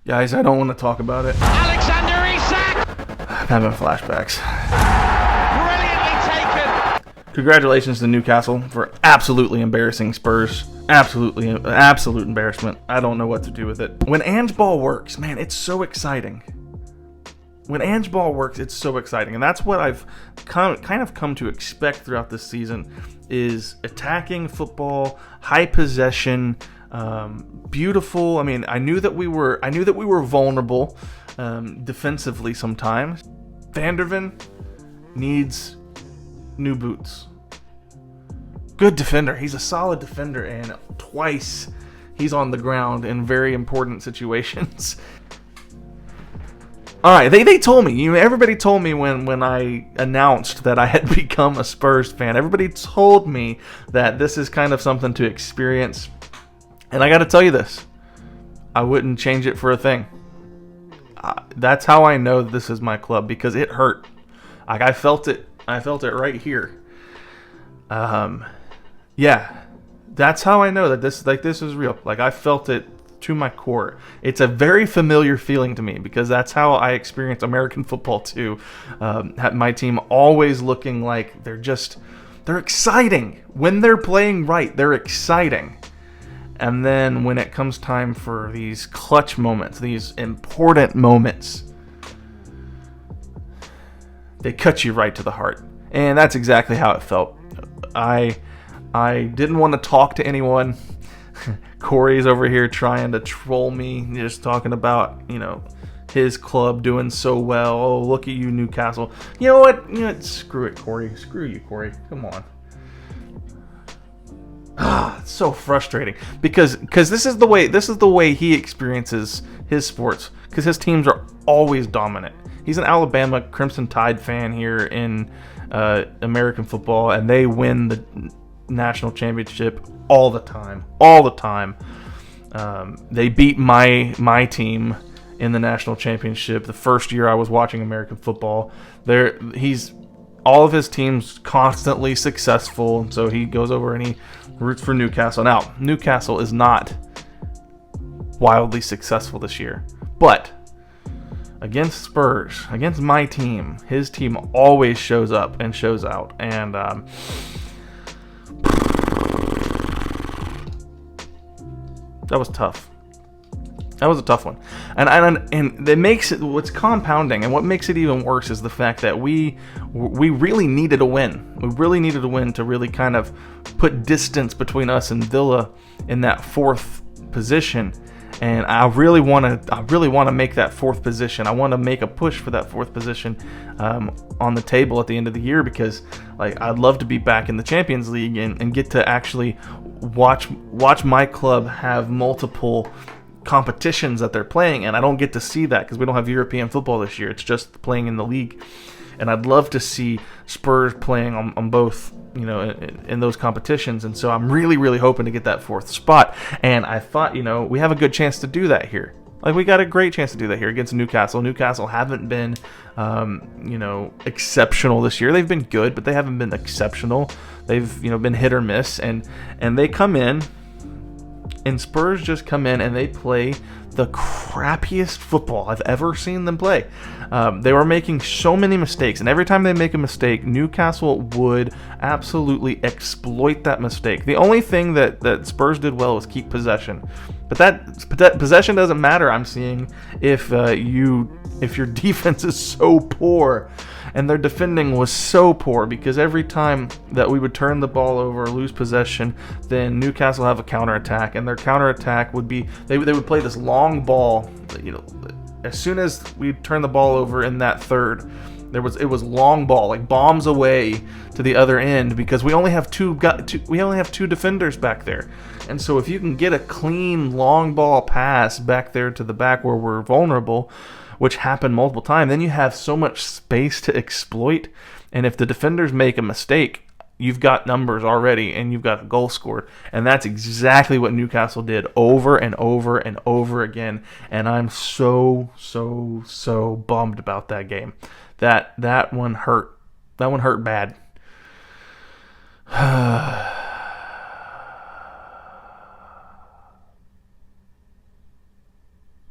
Guys, I don't want to talk about it. Alexander Isak! I'm having flashbacks. Brilliantly taken! Congratulations to Newcastle for absolutely embarrassing Spurs. Absolute embarrassment. I don't know what to do with it. When Ange Ball works, man, it's so exciting. When Ange Ball works, it's so exciting. And that's what I've kind of come to expect throughout this season, is attacking football, high possession, beautiful. I mean, I knew that we were vulnerable defensively sometimes. Van der Ven needs new boots. Good defender. He's a solid defender, and twice he's on the ground in very important situations. All right, they told me. Everybody told me when I announced that I had become a Spurs fan. Everybody told me that this is kind of something to experience. And I got to tell you this. I wouldn't change it for a thing. That's how I know this is my club, because it hurt. Like, I felt it. I felt it right here. Yeah. That's how I know that this is real. Like, I felt it to my core. It's a very familiar feeling to me, because that's how I experience American football too. My team always looking like they're exciting. When they're playing right, they're exciting. And then when it comes time for these clutch moments, these important moments, they cut you right to the heart. And that's exactly how it felt. I didn't want to talk to anyone. Corey's over here trying to troll me, just talking about, his club doing so well. Oh, look at you, Newcastle. You know what? Screw it, Corey. Screw you, Corey. Come on. It's so frustrating, because this is the way he experiences his sports, because his teams are always dominant. He's an Alabama Crimson Tide fan here in American football, and they win the national championship all the time. They beat my team in the national championship the first year I was watching American football. All of his teams constantly successful, and so he goes over and he roots for Newcastle. Now, Newcastle is not wildly successful this year, but against Spurs, against my team, his team always shows up and shows out. And that was tough. That was a tough one. And it makes it, what's compounding and what makes it even worse is the fact that we really needed a win. We really needed a win to really kind of put distance between us and Villa in that fourth position. And I really want to make that fourth position. I want to make a push for that fourth position on the table at the end of the year, because I'd love to be back in the Champions League and get to actually watch my club have multiple competitions that they're playing, and I don't get to see that because we don't have European football this year. It's just playing in the league, and I'd love to see Spurs playing on both, in those competitions. And so I'm really hoping to get that fourth spot, and I thought, we have a good chance to do that here. We got a great chance to do that here against Newcastle. Newcastle haven't been exceptional this year. They've been good, but they haven't been exceptional. They've been hit or miss, and they come in, and Spurs just come in and they play the crappiest football I've ever seen them play. They were making so many mistakes, and every time they make a mistake, Newcastle would absolutely exploit that mistake. The only thing that Spurs did well was keep possession, but that possession doesn't matter, I'm seeing, if your defense is so poor. And their defending was so poor, because every time that we would turn the ball over or lose possession, then Newcastle have a counterattack, and their counterattack would be they would play this long ball. As soon as we turn the ball over in that third, it was long ball, like bombs away to the other end, because we only have two defenders back there. And so if you can get a clean long ball pass back there to the back where we're vulnerable, which happened multiple times, then you have so much space to exploit. And if the defenders make a mistake, you've got numbers already, and you've got a goal scored. And that's exactly what Newcastle did over and over and over again. And I'm so bummed about that game. That one hurt. That one hurt bad.